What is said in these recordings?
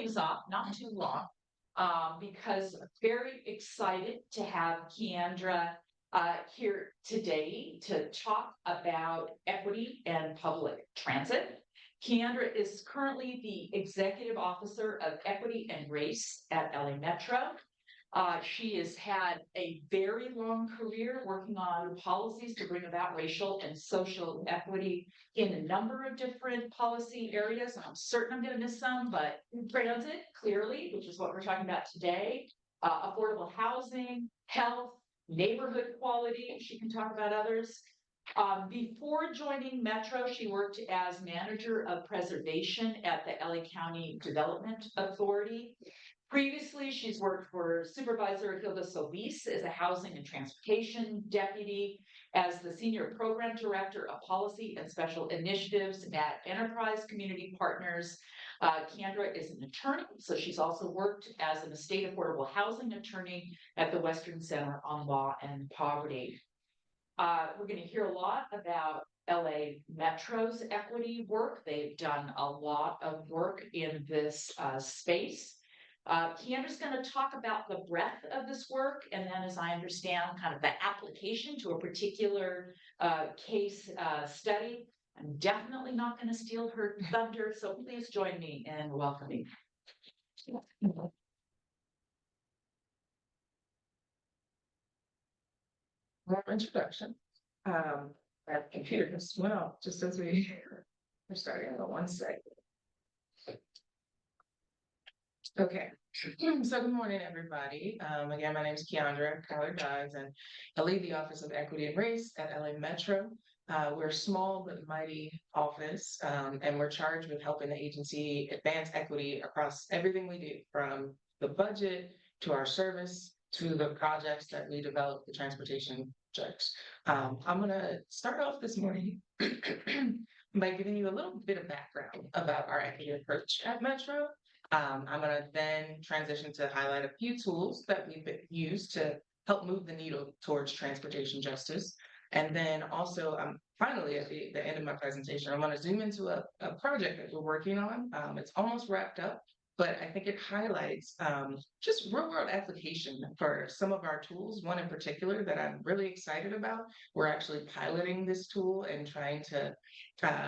things off, not too long, because very excited to have KeAndra here today to talk about equity and public transit. KeAndra is currently the Executive Officer of Equity and Race at LA Metro. She has had a very long career working on policies to bring about racial and social equity in a number of different policy areas. I'm certain I'm going to miss some, but transit, clearly, which is what we're talking about today, affordable housing, health, neighborhood quality. She can talk about others. Before joining Metro, she worked as manager of preservation at the LA County Development Authority. Previously, she's worked for Supervisor Hilda Solis as a housing and transportation deputy, as the senior program director of policy and special initiatives at Enterprise Community Partners. KeAndra is an attorney, so she's also worked as an estate affordable housing attorney at the Western Center on Law and Poverty. We're going to hear a lot about LA Metro's equity work. They've done a lot of work in this space. KeAndra's going to talk about the breadth of this work, and then, as I understand, kind of the application to a particular case study. I'm definitely not going to steal her thunder, so please join me in welcoming. More introduction. Our computer just went off just as we're starting on 1 second. Okay, so good morning, everybody. Again, my name is KeAndra Dodds, and I lead the Office of Equity and Race at LA Metro. We're a small but mighty office, and we're charged with helping the agency advance equity across everything we do, from the budget to our service to the projects that we develop, the transportation projects. I'm going to start off this morning by giving you a little bit of background about our equity approach at Metro. I'm going to then transition to highlight a few tools that we've used to help move the needle towards transportation justice. And then also, finally, at the end of my presentation, I'm going to zoom into a project that we're working on. It's almost wrapped up, but I think it highlights just real-world application for some of our tools. One in particular that I'm really excited about. We're actually piloting this tool and trying to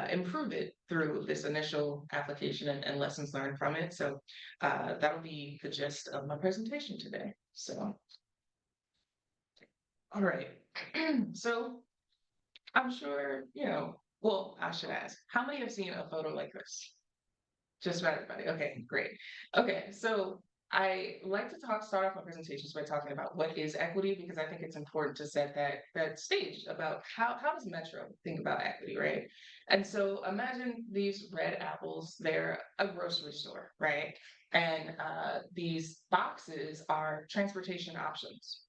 improve it through this initial application and lessons learned from it. So that'll be the gist of my presentation today. So, all right. So I'm sure, well, I should ask, how many have seen a photo like this? Just about everybody. Okay, great. Okay, so I like to start off my presentations by talking about what is equity, because I think it's important to set that stage about how does Metro think about equity, right? And so imagine these red apples, they're a grocery store, right? And these boxes are transportation options.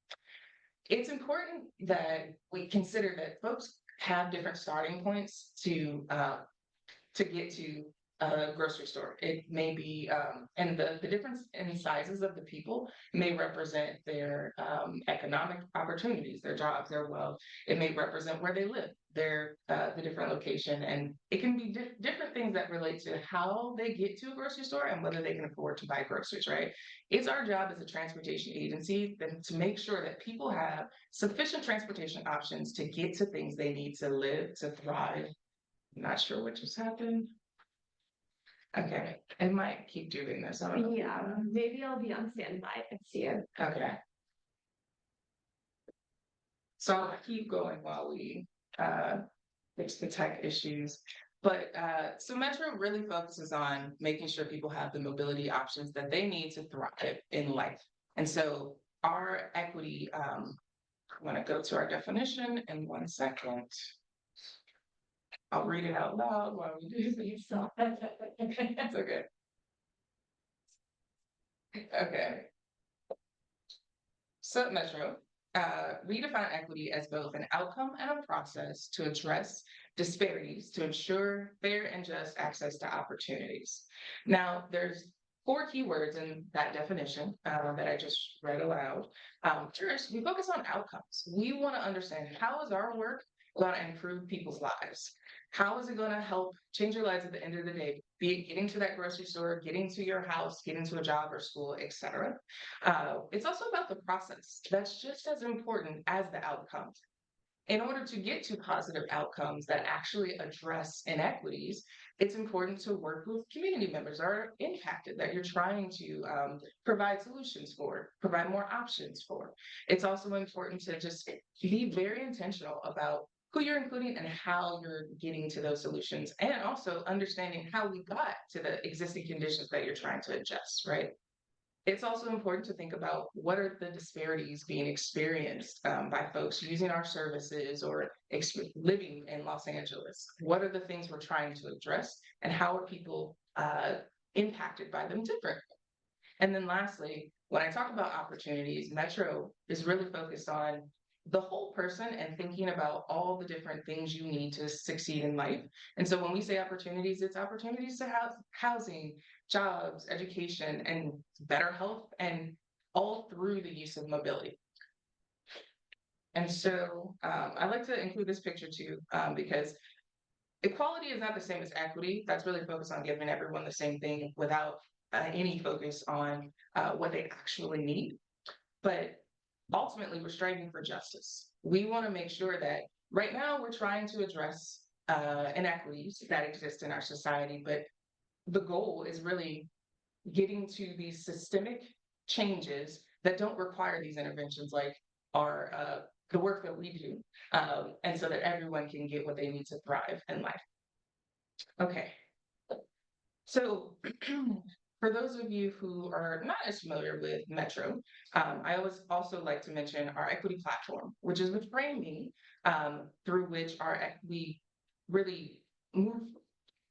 It's important that we consider that folks have different starting points to get to a grocery store. It may be, and the difference in sizes of the people may represent their economic opportunities, their jobs, their wealth. It may represent where they live, the different location, and it can be different things that relate to how they get to a grocery store and whether they can afford to buy groceries, right? It's our job as a transportation agency to make sure that people have sufficient transportation options to get to things they need to live, to thrive. I'm not sure what just happened. Okay, it might keep doing this. I don't know. Yeah, maybe I'll be on standby and see you. Okay. So I'll keep going while we fix the tech issues. But so Metro really focuses on making sure people have the mobility options that they need to thrive in life. And so our equity, I'm going to go to our definition in 1 second. I'll read it out loud while we do this. It's okay. Okay. So Metro, we define equity as both an outcome and a process to address disparities to ensure fair and just access to opportunities. Now, there's 4 keywords in that definition that I just read aloud. First, we focus on outcomes. We want to understand, how is our work going to improve people's lives? How is it going to help change their lives at the end of the day? be it getting to that grocery store, getting to your house, getting to a job or school, etc. It's also about the process. That's just as important as the outcome. In order to get to positive outcomes that actually address inequities, it's important to work with community members that are impacted, that you're trying to provide solutions for, provide more options for. It's also important to just be very intentional about who you're including and how you're getting to those solutions, and also understanding how we got to the existing conditions that you're trying to adjust, right? It's also important to think about what are the disparities being experienced by folks using our services or living in Los Angeles. What are the things we're trying to address, and how are people impacted by them differently? And then lastly, when I talk about opportunities, Metro is really focused on the whole person and thinking about all the different things you need to succeed in life. And so when we say opportunities, it's opportunities to have housing, jobs, education, and better health, and all through the use of mobility. And so I like to include this picture too, because equality is not the same as equity. That's really focused on giving everyone the same thing without any focus on what they actually need. But ultimately, we're striving for justice. We want to make sure that right now we're trying to address inequities that exist in our society, but the goal is really getting to these systemic changes that don't require these interventions like our the work that we do, and so that everyone can get what they need to thrive in life. Okay, so for those of you who are not as familiar with Metro, I always also like to mention our equity platform, which is the framing through which we really move.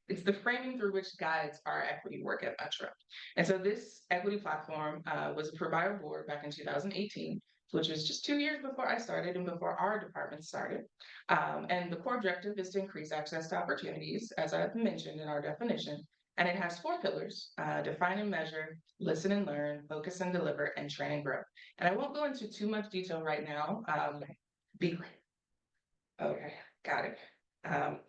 It's the framing through which guides our equity work at Metro. And so this equity platform was approved by our board back in 2018, which was just 2 years before I started and before our department started. And the core objective is to increase access to opportunities, as I've mentioned in our definition. And it has 4 pillars: define and measure, listen and learn, focus and deliver, and train and grow. And I won't go into too much detail right now. Okay, got it.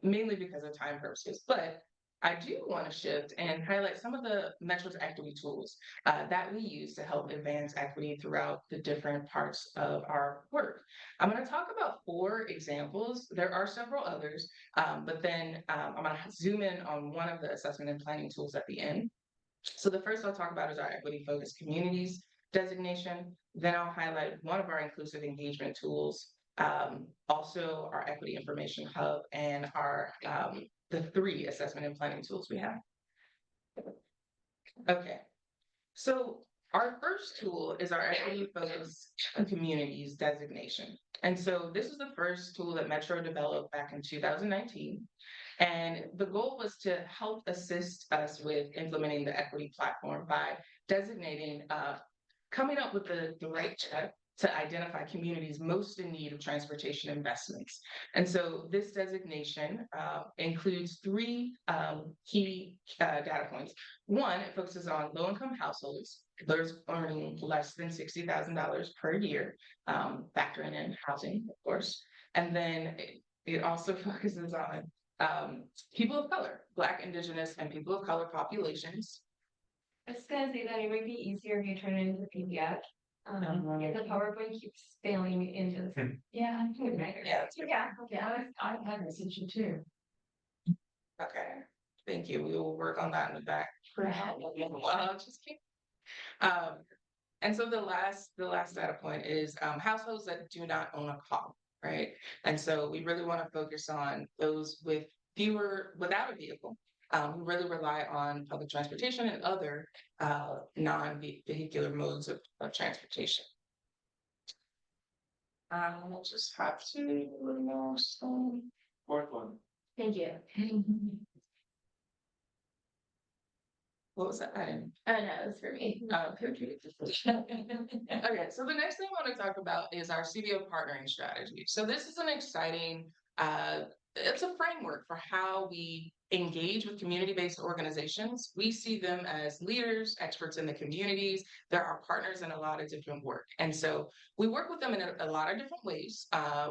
Mainly because of time purposes, but I do want to shift and highlight some of the Metro's equity tools that we use to help advance equity throughout the different parts of our work. I'm going to talk about 4 examples. There are several others, but then I'm going to zoom in on one of the assessment and planning tools at the end. So the first I'll talk about is our equity focused communities designation. Then I'll highlight one of our inclusive engagement tools, also our equity information hub, and our the 3 assessment and planning tools we have. Okay, so our first tool is our equity focused communities designation. And so this was the first tool that Metro developed back in 2019. And the goal was to help assist us with implementing the equity platform by designating, coming up with the right check to identify communities most in need of transportation investments. And so this designation includes 3 key data points. One, it focuses on low-income households, those earning less than $60,000 per year, factoring in housing, of course. And then it also focuses on people of color, Black, Indigenous, and people of color populations. I was gonna say that it might be easier if you turn it into the PDF. The PowerPoint keeps failing into the. Yeah, Yeah. I had this issue too. Okay, thank you. We will work on that in the back. Just kidding. And so the last data point is households that do not own a car, right? And so we really want to focus on those without a vehicle, who really rely on public transportation and other non-vehicular modes of transportation. I'll just have to remove some. 4th one. Thank you. What was that? Oh no, it's for me. Okay, so the next thing I want to talk about is our CBO partnering strategy. So this is an exciting, it's a framework for how we engage with community-based organizations. We see them as leaders, experts in the communities. They're our partners in a lot of different work. And so we work with them in a lot of different ways.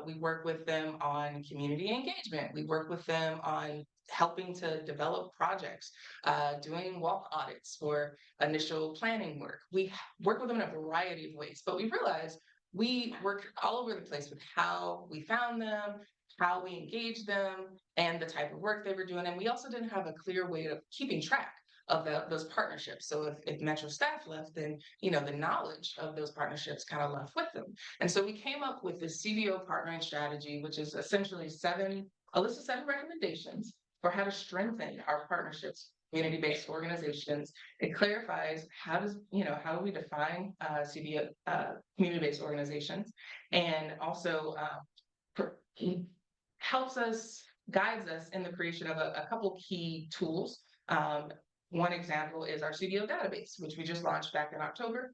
We work with them on community engagement. We work with them on helping to develop projects, doing walk audits for initial planning work. We work with them in a variety of ways, but we realized we worked all over the place with how we found them, how we engaged them, and the type of work they were doing. And we also didn't have a clear way of keeping track of those partnerships. So if Metro staff left, then the knowledge of those partnerships kind of left with them. And so we came up with this CBO partnering strategy, which is essentially a list of 7 recommendations for how to strengthen our partnerships, community-based organizations. It clarifies how do we define CBO, community-based organizations, and also guides us in the creation of a couple key tools. One example is our CBO database, which we just launched back in October.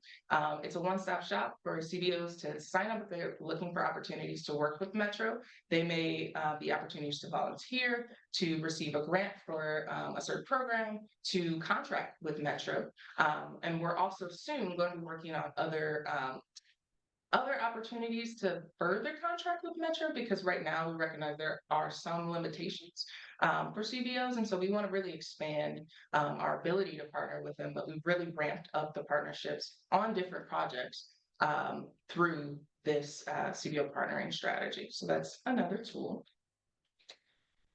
It's a one-stop shop for CBOs to sign up if they're looking for opportunities to work with Metro. They may be opportunities to volunteer, to receive a grant for a certain program, to contract with Metro. And we're also soon going to be working on other opportunities to further contract with Metro, because right now we recognize there are some limitations for CBOs. And so we want to really expand our ability to partner with them, but we've really ramped up the partnerships on different projects through this CBO partnering strategy. So that's another tool.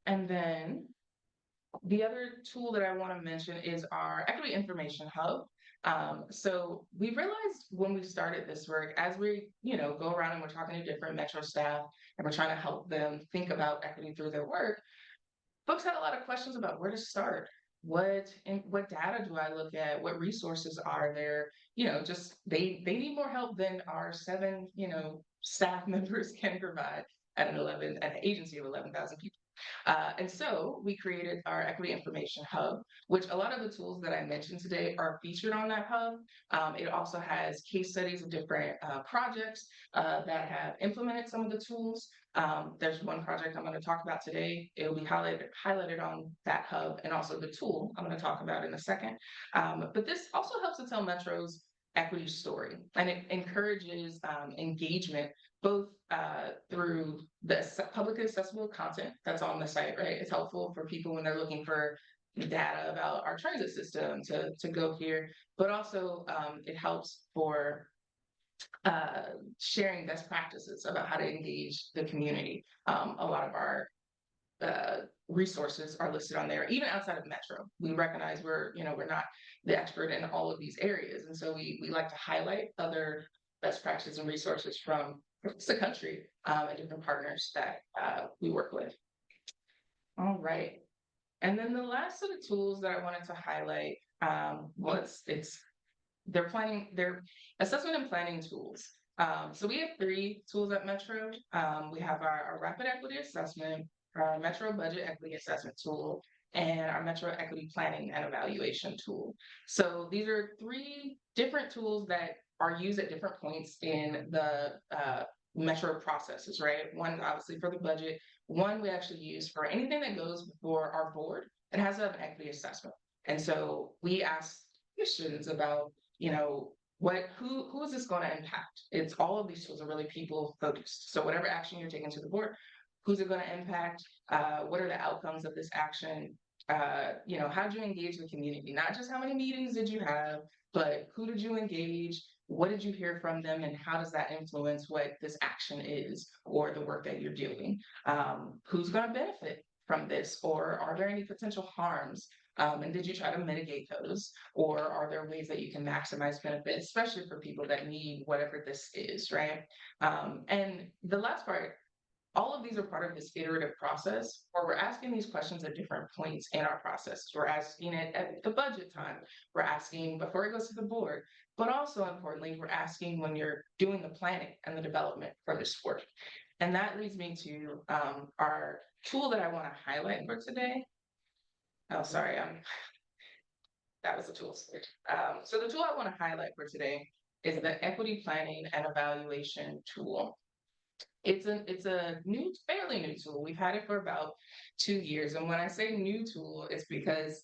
And then the other tool that I want to mention is our Equity Information Hub. So we realized when we started this work, as we, go around and we're talking to different Metro staff and we're trying to help them think about equity through their work, folks had a lot of questions about where to start. What data do I look at? What resources are there? Just they need more help than our 7, staff members can provide at an agency of 11,000 people. And so we created our Equity Information Hub, which a lot of the tools that I mentioned today are featured on that hub. It also has case studies of different projects that have implemented some of the tools. There's one project I'm going to talk about today. It will be highlighted on that hub, and also the tool I'm going to talk about in a second. But this also helps to tell Metro's equity story, and it encourages engagement both through the publicly accessible content that's on the site, right? It's helpful for people when they're looking for data about our transit system to go here, but also it helps for sharing best practices about how to engage the community. A lot of our resources are listed on there, even outside of Metro. We recognize we're not the expert in all of these areas, and so we like to highlight other best practices and resources from the country and different partners that we work with. All right, and then the last set of tools that I wanted to highlight their assessment and planning tools. So we have 3 tools at Metro. We have our Rapid Equity Assessment, our Metro Budget Equity Assessment tool, and our Metro Equity Planning and Evaluation tool. So these are 3 different tools that are used at different points in the Metro processes, right? One obviously for the budget. One we actually use for anything that goes before our board. It has to have an equity assessment. And so we ask questions about, who is this going to impact? It's all of these tools are really people focused. So whatever action you're taking to the board, who's it going to impact? What are the outcomes of this action? How did you engage the community? Not just how many meetings did you have, but who did you engage? What did you hear from them? And how does that influence what this action is or the work that you're doing? Who's going to benefit from this? Or are there any potential harms? And did you try to mitigate those? Or are there ways that you can maximize benefit, especially for people that need whatever this is, right? And the last part, all of these are part of this iterative process where we're asking these questions at different points in our process. We're asking it at the budget time. We're asking before it goes to the board. But also importantly, we're asking when you're doing the planning and the development for this work. And that leads me to our tool that I want to highlight for today. Oh, sorry, that was the tool. So the tool I want to highlight for today is the Equity Planning and Evaluation tool. It's a fairly new tool. We've had it for about 2 years. And when I say new tool, it's because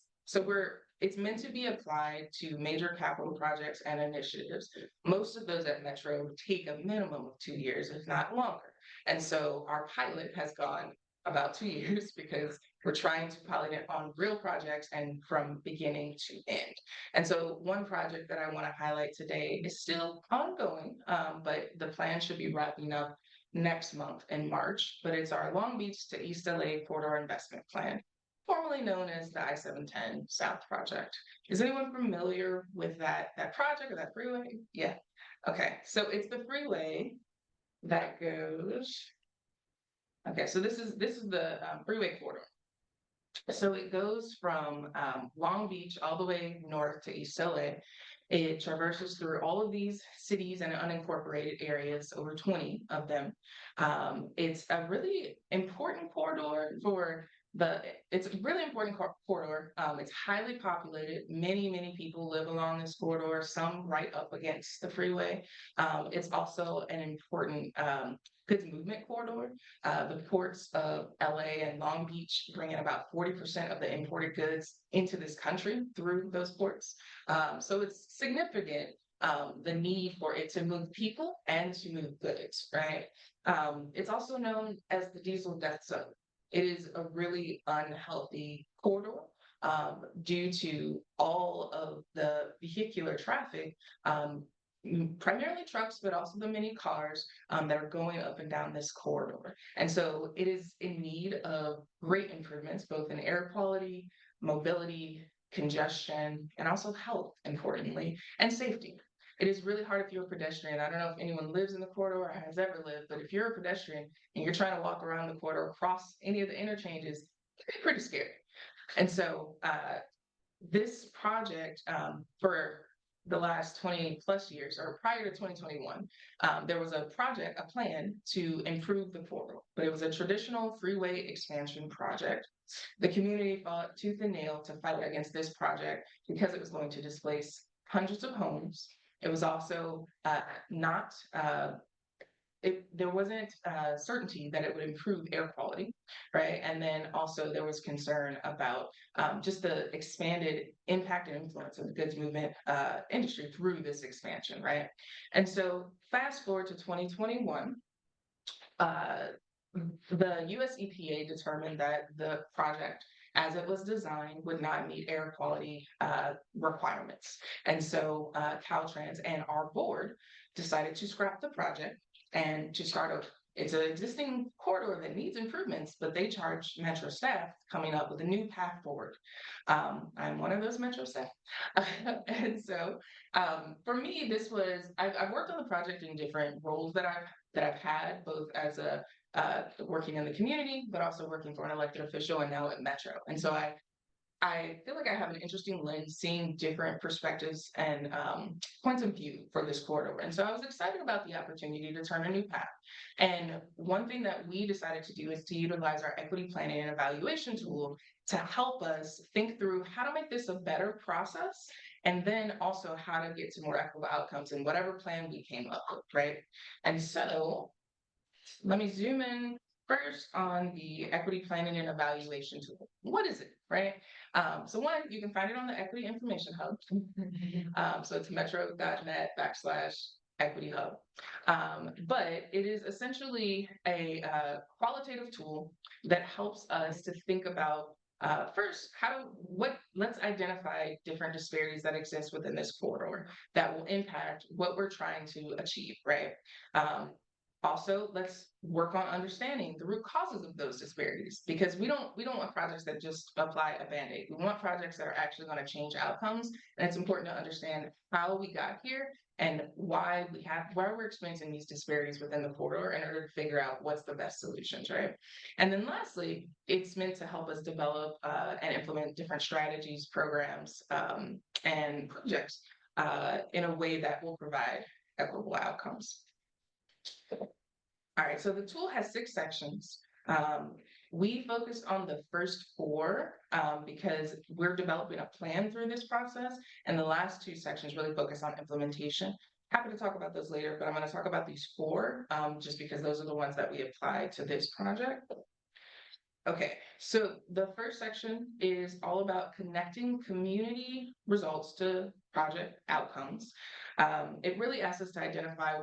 it's meant to be applied to major capital projects and initiatives. Most of those at Metro take a minimum of 2 years, if not longer. And so our pilot has gone about 2 years because We're trying to pilot it on real projects and from beginning to end. And so one project that I want to highlight today is still ongoing, but the plan should be wrapping up next month in March. But it's our Long Beach to East LA Corridor Investment Plan, formerly known as the I-710 South Project. Is anyone familiar with that project or that freeway? Yeah. Okay, so it's the freeway that goes. Okay, so this is the freeway corridor. So it goes from Long Beach all the way north to East LA. It traverses through all of these cities and unincorporated areas, over 20 of them. It's a really important corridor for it's a really important corridor. It's highly populated. Many people live along this corridor, some right up against the freeway. It's also an important goods movement corridor. The ports of LA and Long Beach bring in about 40% of the imported goods into this country through those ports. So it's significant, the need for it to move people and to move goods, right? It's also known as the diesel death zone. It is a really unhealthy corridor due to all of the vehicular traffic, primarily trucks, but also the many cars that are going up and down this corridor. And so it is in need of great improvements, both in air quality, mobility, congestion, and also health, importantly, and safety. It is really hard if you're a pedestrian. I don't know if anyone lives in the corridor or has ever lived, but if you're a pedestrian and you're trying to walk around the corridor, across any of the interchanges, it can be pretty scary. And so this project, for the last 20 plus years, or prior to 2021, there was a plan to improve the corridor, but it was a traditional freeway expansion project. The community fought tooth and nail to fight against this project because it was going to displace hundreds of homes. It was also not, there wasn't certainty that it would improve air quality, right? And then also there was concern about just the expanded impact and influence of the goods movement industry through this expansion, right? And so fast forward to 2021, the US EPA determined that the project, as it was designed, would not meet air quality requirements. And so Caltrans and our board decided to scrap the project and to start over. It's an existing corridor that needs improvements, but they charge Metro staff coming up with a new path forward. I'm one of those Metro staff. And so for me, I've worked on the project in different roles that I've had, both as a working in the community, but also working for an elected official and now at Metro. And so I feel like I have an interesting lens, seeing different perspectives and points of view for this corridor. And so I was excited about the opportunity to turn a new path. And one thing that we decided to do is to utilize our equity planning and evaluation tool to help us think through how to make this a better process, and then also how to get to more equitable outcomes in whatever plan we came up with, right? And so let me zoom in first on the equity planning and evaluation tool. What is it, right? So one, you can find it on the Equity Information Hub. So it's metro.net/equity hub. But it is essentially a qualitative tool that helps us to think about first, let's identify different disparities that exist within this corridor that will impact what we're trying to achieve, right? Also, let's work on understanding the root causes of those disparities, because we don't want projects that just apply a Band-Aid. We want projects that are actually going to change outcomes, and it's important to understand how we got here and why we're experiencing these disparities within the corridor in order to figure out what's the best solutions, right? And then lastly, it's meant to help us develop and implement different strategies, programs, and projects in a way that will provide equitable outcomes. All right, so the tool has 6 sections. We focused on the first 4 because we're developing a plan through this process, and the last 2 sections really focus on implementation. Happy to talk about those later, but I'm going to talk about these 4 just because those are the ones that we applied to this project. Okay, so the first section is all about connecting community results to project outcomes. It really asks us to identify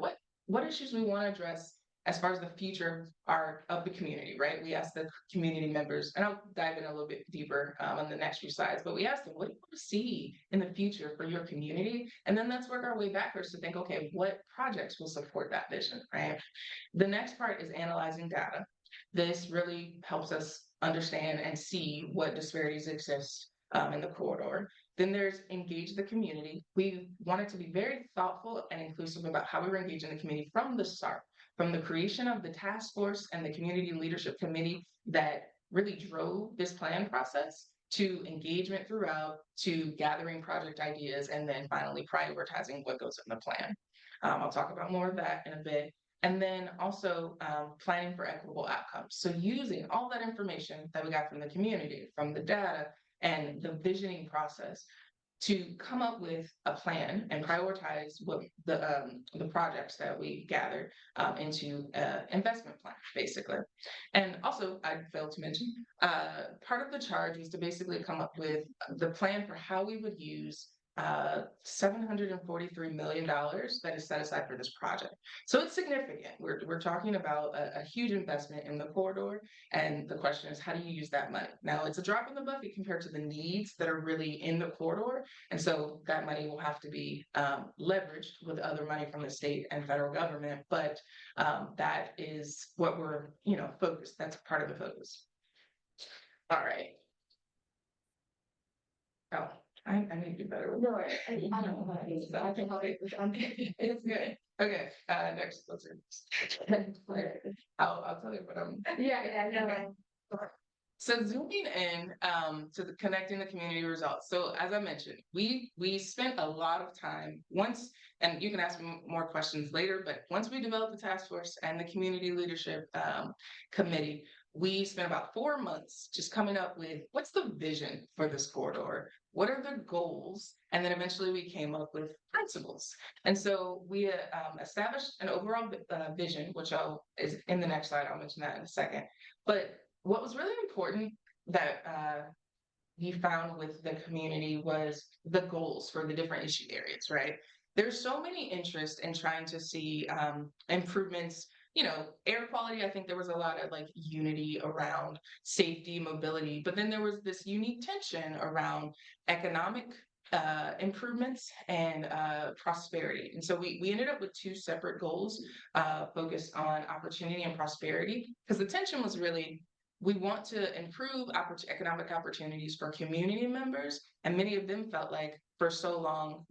what issues we want to address as far as the future of the community, right? We asked the community members, and I'll dive in a little bit deeper on the next few slides, but we asked them, what do you want to see in the future for your community? And then let's work our way backwards to think, okay, what projects will support that vision, right? The next part is analyzing data. This really helps us understand and see what disparities exist in the corridor. Then there's engage the community. We wanted to be very thoughtful and inclusive about how we were engaging the community from the start, from the creation of the task force and the community leadership committee that really drove this plan process, to engagement throughout, to gathering project ideas, and then finally prioritizing what goes in the plan. I'll talk about more of that in a bit. And then also planning for equitable outcomes. So using all that information that we got from the community, from the data, and the visioning process to come up with a plan and prioritize what the projects that we gathered into investment plan, basically. And also, I failed to mention, part of the charge was to basically come up with the plan for how we would use $743 million that is set aside for this project. So it's significant. We're talking about a huge investment in the corridor. And the question is, how do you use that money? Now, it's a drop in the bucket compared to the needs that are really in the corridor. And so that money will have to be leveraged with other money from the state and federal government. But that is what we're, focused. That's part of the focus. All right. Oh. I need to do better with No, I don't know what it is, but I can help it with it's good. Okay, next, let's see. I'll tell you what I'm. Yeah, no. So zooming in to the connecting the community results. So as I mentioned, we spent a lot of time once, and you can ask me more questions later, but once we developed the task force and the community leadership committee, we spent about 4 months just coming up with what's the vision for this corridor? What are the goals? And then eventually we came up with principles. And so we established an overall vision, which is in the next slide. I'll mention that in a second. But what was really important that we found with the community was the goals for the different issue areas, right? There's so many interests in trying to see improvements. Air quality, I think there was a lot of unity around safety, mobility, but then there was this unique tension around economic improvements and prosperity. And so we ended up with 2 separate goals focused on opportunity and prosperity, because the tension was really, we want to improve economic opportunities for community members, and many of them felt like for so long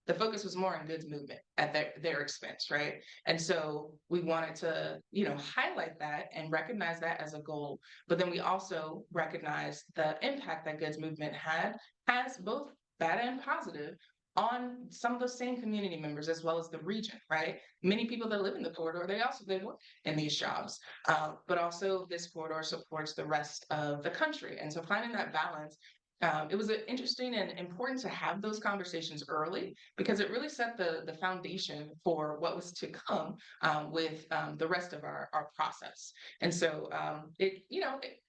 the focus was more on goods movement at their expense, right? And so we wanted to, highlight that and recognize that as a goal. But then we also recognize the impact that goods movement has both bad and positive on some of those same community members as well as the region, right? Many people that live in the corridor, they work in these jobs, but also this corridor supports the rest of the country. And so finding that balance, it was interesting and important to have those conversations early, because it really set the foundation for what was to come with the rest of our process. And so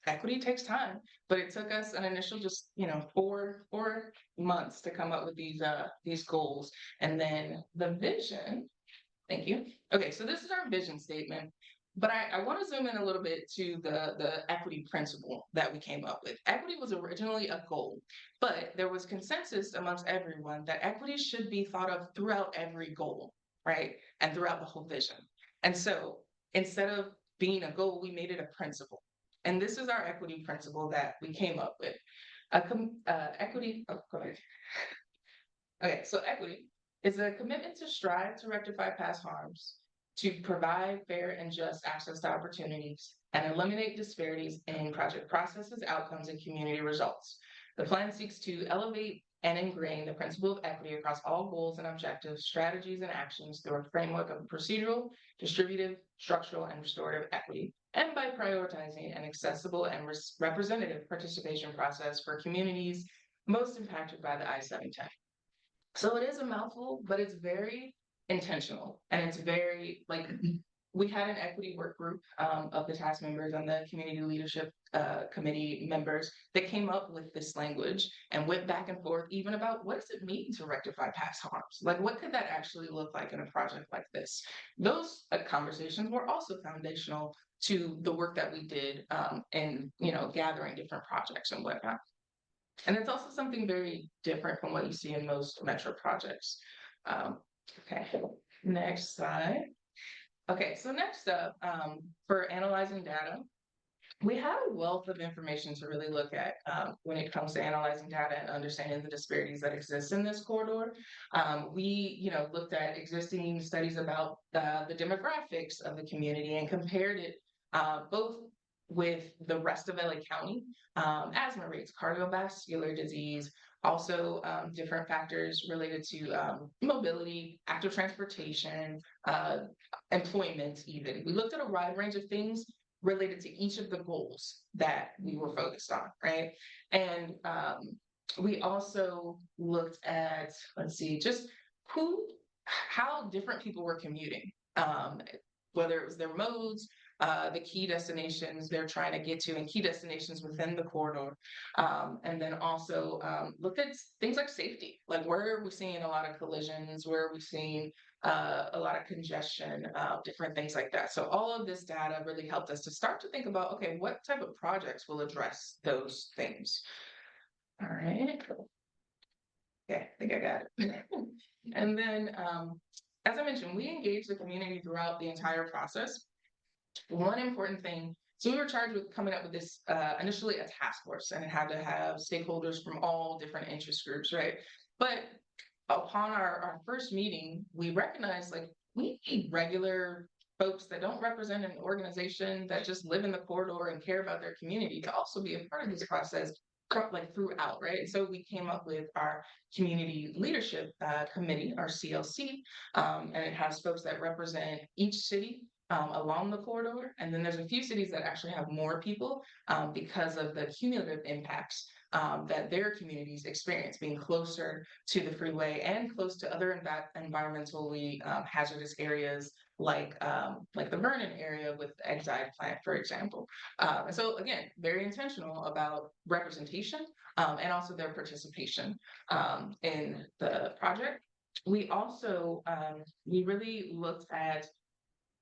equity takes time, but it took us an initial just 4 months to come up with these goals. And then the vision. Thank you. Okay, so this is our vision statement. But I want to zoom in a little bit to the equity principle that we came up with. Equity was originally a goal, but there was consensus amongst everyone that equity should be thought of throughout every goal, right? And throughout the whole vision. And so instead of being a goal, we made it a principle. And this is our equity principle that we came up with. Equity, go ahead. Okay, so equity is a commitment to strive to rectify past harms, to provide fair and just access to opportunities, and eliminate disparities in project processes, outcomes, and community results. The plan seeks to elevate and ingrain the principle of equity across all goals and objectives, strategies, and actions through a framework of procedural, distributive, structural, and restorative equity, and by prioritizing an accessible and representative participation process for communities most impacted by the I-710. So it is a mouthful, but it's very intentional, and it's very we had an equity work group of the task members and the community leadership committee members that came up with this language and went back and forth even about what does it mean to rectify past harms? Like, what could that actually look like in a project like this? Those conversations were also foundational to the work that we did in, gathering different projects and whatnot. And it's also something very different from what you see in most metro projects. Okay, next slide. Okay, so next up, for analyzing data, we have a wealth of information to really look at when it comes to analyzing data and understanding the disparities that exist in this corridor. We, looked at existing studies about the demographics of the community and compared it both with the rest of LA County, asthma rates, cardiovascular disease, also different factors related to mobility, active transportation, employment even. We looked at a wide range of things related to each of the goals that we were focused on, right? And we also looked at, let's see, just how different people were commuting, whether it was their modes, the key destinations they're trying to get to and key destinations within the corridor. And then also looked at things like safety, like where are we seeing a lot of collisions, where are we seeing a lot of congestion, different things like that. So all of this data really helped us to start to think about, okay, what type of projects will address those things? All right. Okay, I think I got it. And then, as I mentioned, we engaged the community throughout the entire process. One important thing, so we were charged with coming up with this, initially a task force, and it had to have stakeholders from all different interest groups, right? But upon our first meeting, we recognized like we need regular folks that don't represent an organization that just live in the corridor and care about their community to also be a part of this process, like throughout, right? So we came up with our community leadership committee, our CLC, and it has folks that represent each city along the corridor. And then there's a few cities that actually have more people because of the cumulative impacts that their communities experience, being closer to the freeway and close to other environmentally hazardous areas like the Vernon area with the Exide plant, for example. And so again, very intentional about representation and also their participation in the project. We also, we really looked at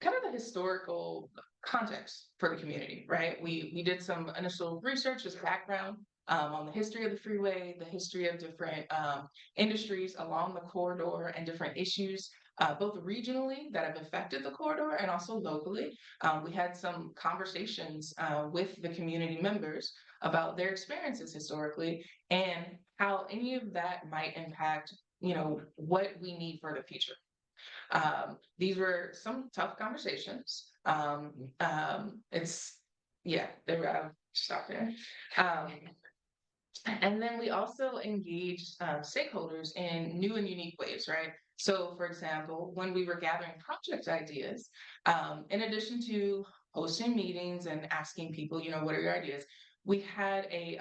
kind of the historical context for the community, right? We did some initial research as background on the history of the freeway, the history of different industries along the corridor and different issues, both regionally that have affected the corridor and also locally. We had some conversations with the community members about their experiences historically and how any of that might impact, what we need for the future. These were some tough conversations. I'll stop there. And then we also engaged stakeholders in new and unique ways, right? So for example, when we were gathering project ideas, in addition to hosting meetings and asking people, what are your ideas? We had a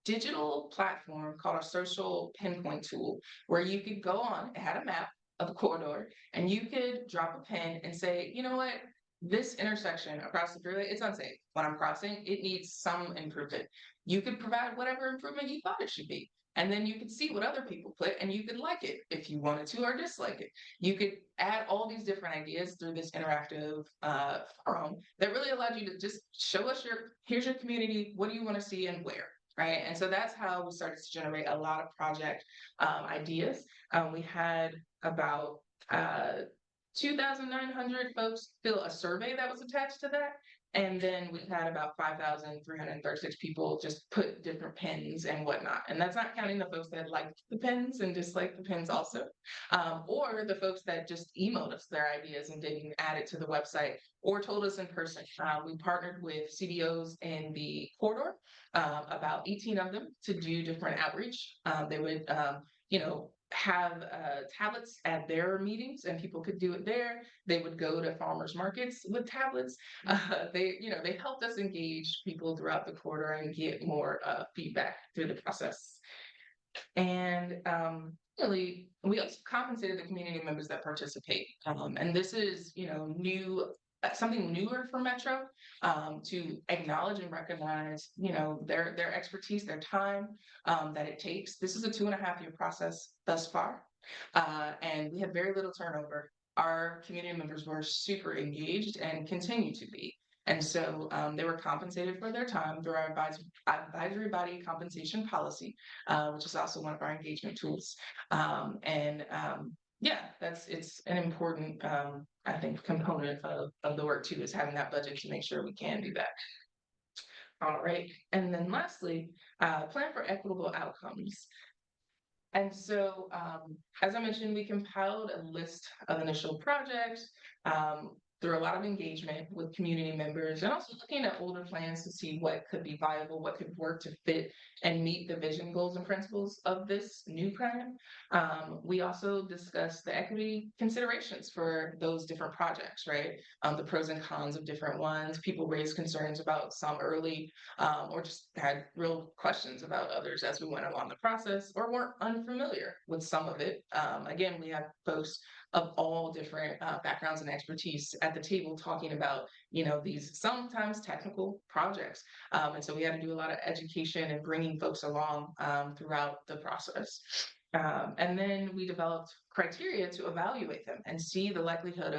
digital platform called a social pinpoint tool where you could go on, it had a map of the corridor, and you could drop a pin and say, you know what, this intersection across the freeway, it's unsafe. When I'm crossing, it needs some improvement. You could provide whatever improvement you thought it should be. And then you could see what other people put and you could like it if you wanted to or dislike it. You could add all these different ideas through this interactive forum that really allowed you to just show us here's your community, what do you want to see and where? Right. And so that's how we started to generate a lot of project ideas. We had about 2,900 folks fill a survey that was attached to that. And then we had about 5,336 people just put different pins and whatnot. And that's not counting the folks that liked the pins and disliked the pins also, or the folks that just emailed us their ideas and didn't add it to the website or told us in person. We partnered with CDOs in the corridor, about 18 of them, to do different outreach. They would, have tablets at their meetings and people could do it there. They would go to farmers markets with tablets. They helped us engage people throughout the corridor and get more feedback through the process. And really, We also compensated the community members that participate. And this is, new, something newer for Metro, to acknowledge and recognize, their expertise, their time, that it takes. This is a 2.5-year process thus far. And we had very little turnover. Our community members were super engaged and continue to be. And so they were compensated for their time through our advisory body compensation policy, which is also one of our engagement tools. Yeah, it's an important, I think, component of the work too, is having that budget to make sure we can do that. All right, and then lastly, plan for equitable outcomes. And so, as I mentioned, we compiled a list of initial projects, through a lot of engagement with community members, and also looking at older plans to see what could be viable, what could work to fit and meet the vision, goals, and principles of this new plan. We also discussed the equity considerations for those different projects, right? The pros and cons of different ones. People raised concerns about some early, or just had real questions about others as we went along the process, or weren't unfamiliar with some of it. Again, we have folks of all different backgrounds and expertise at the table talking about, these sometimes technical projects. And so we had to do a lot of education and bringing folks along throughout the process. And then we developed criteria to evaluate them and see the likelihood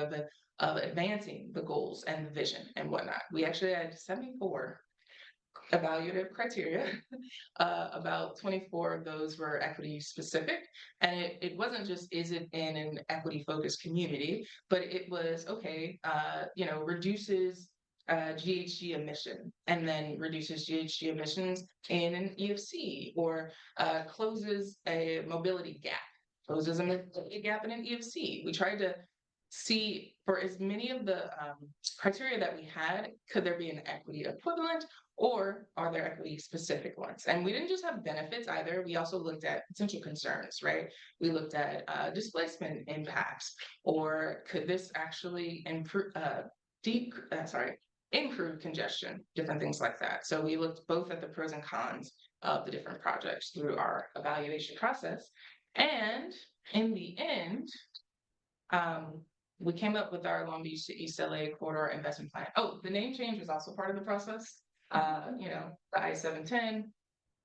of advancing the goals and the vision and whatnot. We actually had 74 evaluative criteria. About 24 of those were equity specific. And it wasn't just, is it in an equity focused community, but it was, okay, reduces GHG emission, and then reduces GHG emissions in an EFC, or closes a mobility gap, closes a mobility gap in an EFC. We tried to see, for as many of the criteria that we had, could there be an equity equivalent, or are there equity specific ones? And we didn't just have benefits either. We also looked at potential concerns, right? We looked at displacement impacts, or could this actually improve congestion, different things like that. So we looked both at the pros and cons of the different projects through our evaluation process. And in the end, we came up with our Long Beach to East LA corridor investment plan. Oh, the name change was also part of the process. The I-710,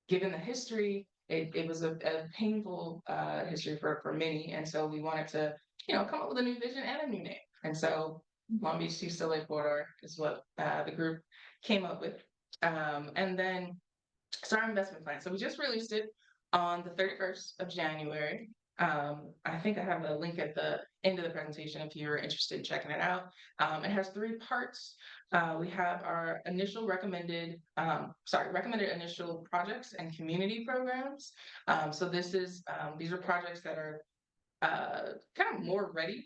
given the history, it was a painful history for many. And so we wanted to, come up with a new vision and a new name. And so Long Beach to East LA corridor is what the group came up with. And then it's our investment plan. So we just released it on the 31st of January. I think I have a link at the end of the presentation if you're interested in checking it out. It has 3 parts. We have our recommended initial projects and community programs. So these are projects that are kind of more ready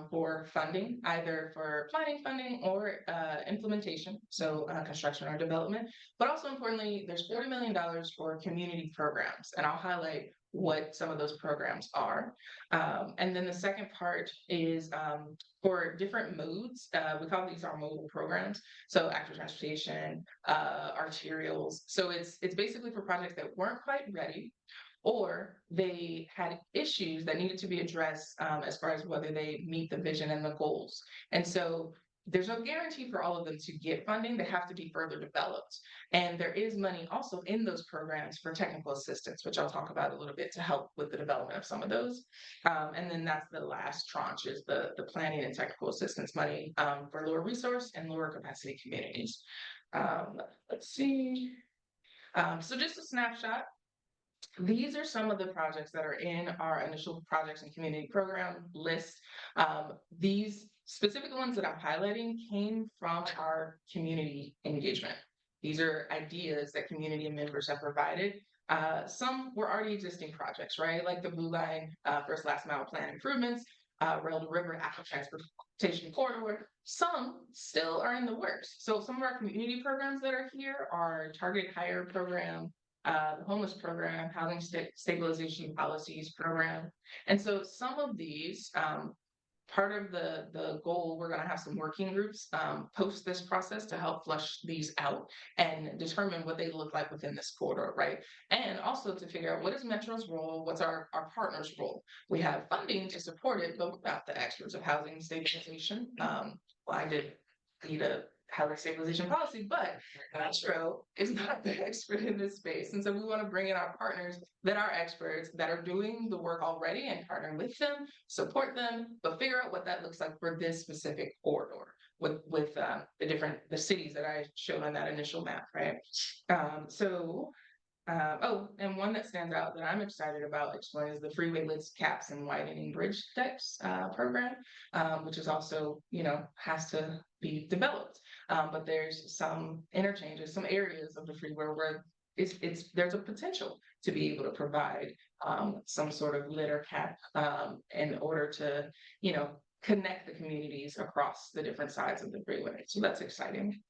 for funding, either for planning funding or implementation, so construction or development. But also importantly, there's $40 million for community programs, and I'll highlight what some of those programs are. And then the second part is for different modes. We call these our mobile programs. So active transportation, arterials. So it's basically for projects that weren't quite ready, or they had issues that needed to be addressed as far as whether they meet the vision and the goals. And so there's no guarantee for all of them to get funding. They have to be further developed. And there is money also in those programs for technical assistance, which I'll talk about a little bit, to help with the development of some of those. And then that's the last tranche, is the planning and technical assistance money for lower resource and lower capacity communities. Let's see. So just a snapshot. These are some of the projects that are in our initial projects and community program list. These specific ones that I'm highlighting came from our community engagement. These are ideas that community members have provided. Some were already existing projects, right? Like the Blue Line first last mile plan improvements, rail to river active transportation corridor. Some still are in the works. So some of our community programs that are here are targeted hire program, the homeless program, housing stabilization policies program. And so some of these part of the goal, we're going to have some working groups post this process to help flush these out and determine what they look like within this corridor, right? And also to figure out what is Metro's role, what's our partner's role. We have funding to support it, but we're not the experts of housing stabilization. Well, I did need a housing stabilization policy, but Metro is not the expert in this space. And so we want to bring in our partners that are experts, that are doing the work already, and partner with them, support them, but figure out what that looks like for this specific corridor with the cities that I showed on that initial map, right? And one that stands out that I'm excited about exploring is the freeway lids, caps, and widening bridge decks program, which is also, has to be developed. But there's some interchanges, some areas of the freeway where there's a potential to be able to provide some sort of lid or cap in order to, connect the communities across the different sides of the freeway. So that's exciting.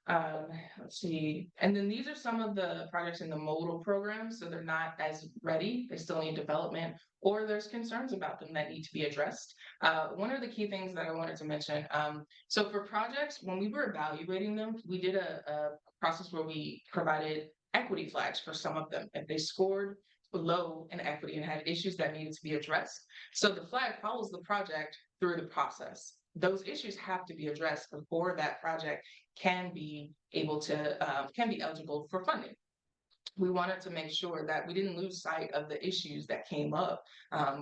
Let's see. And then these are some of the projects in the modal program. So they're not as ready. They still need development, or there's concerns about them that need to be addressed. One of the key things that I wanted to mention. So for projects, when we were evaluating them, we did a process where we provided equity flags for some of them. If they scored below in equity and had issues that needed to be addressed. So the flag follows the project through the process. Those issues have to be addressed before that project can be eligible for funding. We wanted to make sure that we didn't lose sight of the issues that came up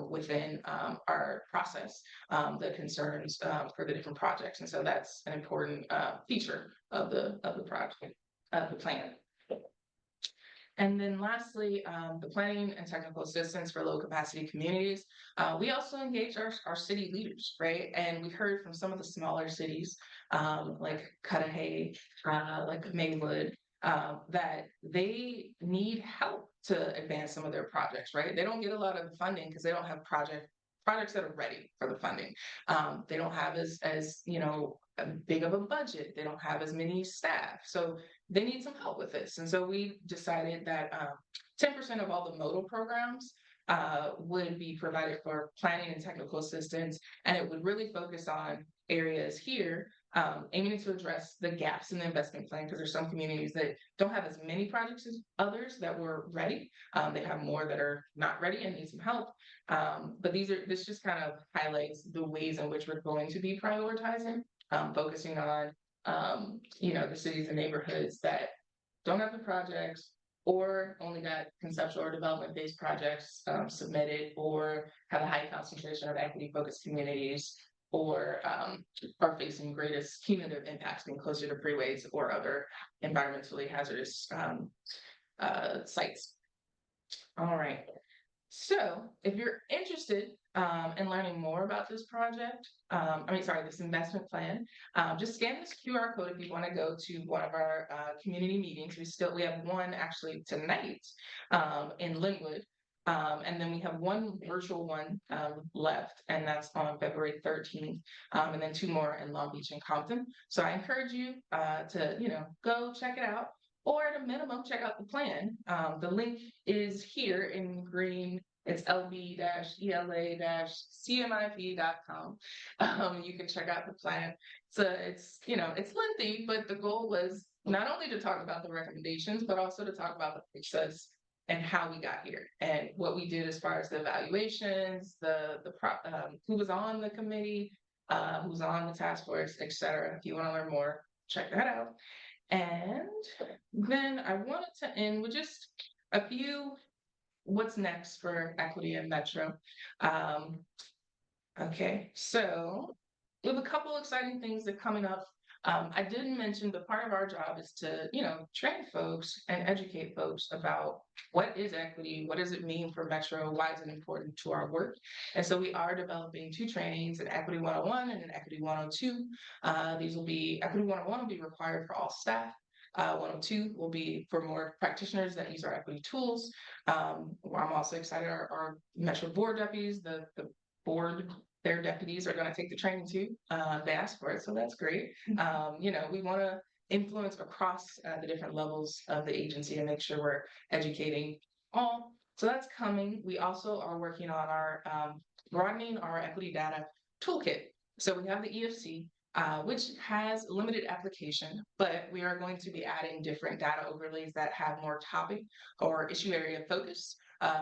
within our process, the concerns for the different projects, and so that's an important feature of the project, of the plan. And then lastly, the planning and technical assistance for low capacity communities. We also engage our city leaders, right? And we heard from some of the smaller cities, like Cudahy, like Maywood, that they need help to advance some of their projects, right? They don't get a lot of the funding because they don't have projects that are ready for the funding. They don't have as big of a budget. They don't have as many staff. So they need some help with this. And so we decided that 10% of all the modal programs would be provided for planning and technical assistance. And it would really focus on areas here aiming to address the gaps in the investment plan, because there's some communities that don't have as many projects as others that were ready. They have more that are not ready and need some help. But this just kind of highlights the ways in which we're going to be prioritizing, focusing on the cities and neighborhoods that don't have the projects, or only got conceptual or development-based projects submitted, or have a high concentration of equity-focused communities, or are facing greatest cumulative impacts being closer to freeways or other environmentally hazardous sites. All right. So if you're interested in learning more about this project, this investment plan, just scan this QR code if you want to go to one of our community meetings. We have one actually tonight in Linwood. And then we have one virtual one left, and that's on February 13th, and then 2 more in Long Beach and Compton. So I encourage you to, go check it out, or at a minimum, check out the plan. The link is here in green. It's lb-ela-cmif.com. You can check out the plan. So it's lengthy, but the goal was not only to talk about the recommendations, but also to talk about the process and how we got here, and what we did as far as the evaluations, who was on the committee, who was on the task force, etc. If you want to learn more, check that out. And then I wanted to end with just a few what's next for equity in Metro. Okay, so we have a couple exciting things that are coming up. I didn't mention, but part of our job is to, train folks and educate folks about what is equity, what does it mean for Metro, why is it important to our work. And so we are developing 2 trainings, an Equity 101 and an Equity 102. Equity 101 will be required for all staff. 102 will be for more practitioners that use our equity tools. I'm also excited our Metro board deputies, the board, their deputies are going to take the training too. They asked for it, so that's great. We want to influence across the different levels of the agency and make sure we're educating all. So that's coming. We also are working on our broadening our equity data toolkit. So we have the EFC, which has limited application, but we are going to be adding different data overlays that have more topic or issue area focus,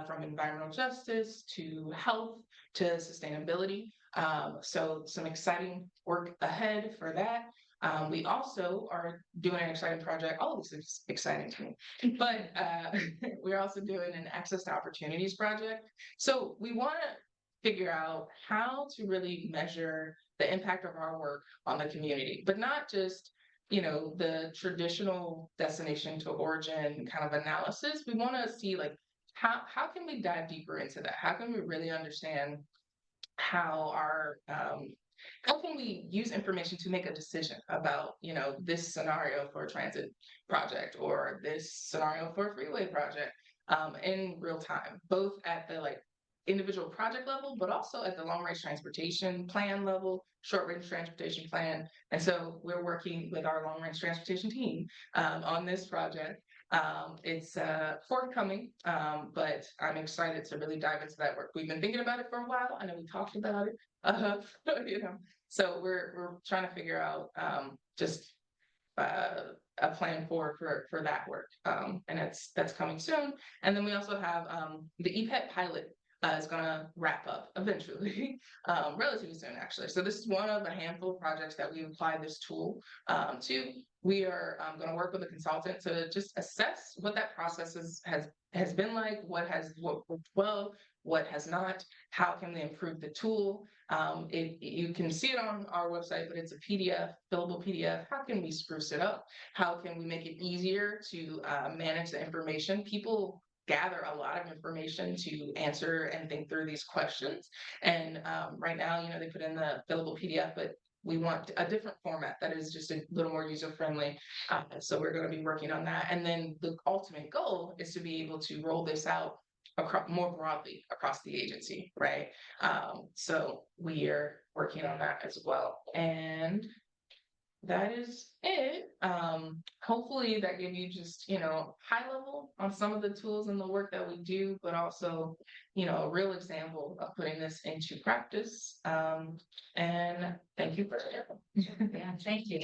from environmental justice to health to sustainability. So some exciting work ahead for that. We also are doing an exciting project. All of this is exciting to me, but we're also doing an access to opportunities project. So we want to figure out how to really measure the impact of our work on the community, but not just, the traditional destination to origin kind of analysis. We want to see like how can we dive deeper into that? How can we really understand how our how can we use information to make a decision about, this scenario for a transit project or this scenario for a freeway project, in real time, both at the like individual project level, but also at the long range transportation plan level, short range transportation plan. And so we're working with our long range transportation team, on this project. It's forthcoming, but I'm excited to really dive into that work. We've been thinking about it for a while. I know we talked about it, uh, so we're trying to figure out, just a plan for that work, and that's coming soon. And then we also have, the EPET pilot. Is going to wrap up eventually, relatively soon, actually. So this is one of a handful of projects that we applied this tool, to. We are, going to work with a consultant to just assess what that process has been like, what worked well, what has not, how can we improve the tool. You can see it on our website, but it's a PDF, fillable PDF. How can we spruce it up? How can we make it easier to manage the information? People gather a lot of information to answer and think through these questions. And right now, they put in the fillable PDF, but we want a different format that is just a little more user-friendly. So we're going to be working on that. And then the ultimate goal is to be able to roll this out more broadly across the agency, right? So we are working on that as well. And that is it. Hopefully that gave you just, high level on some of the tools and the work that we do, but also, a real example of putting this into practice. And thank you for Yeah, thank you.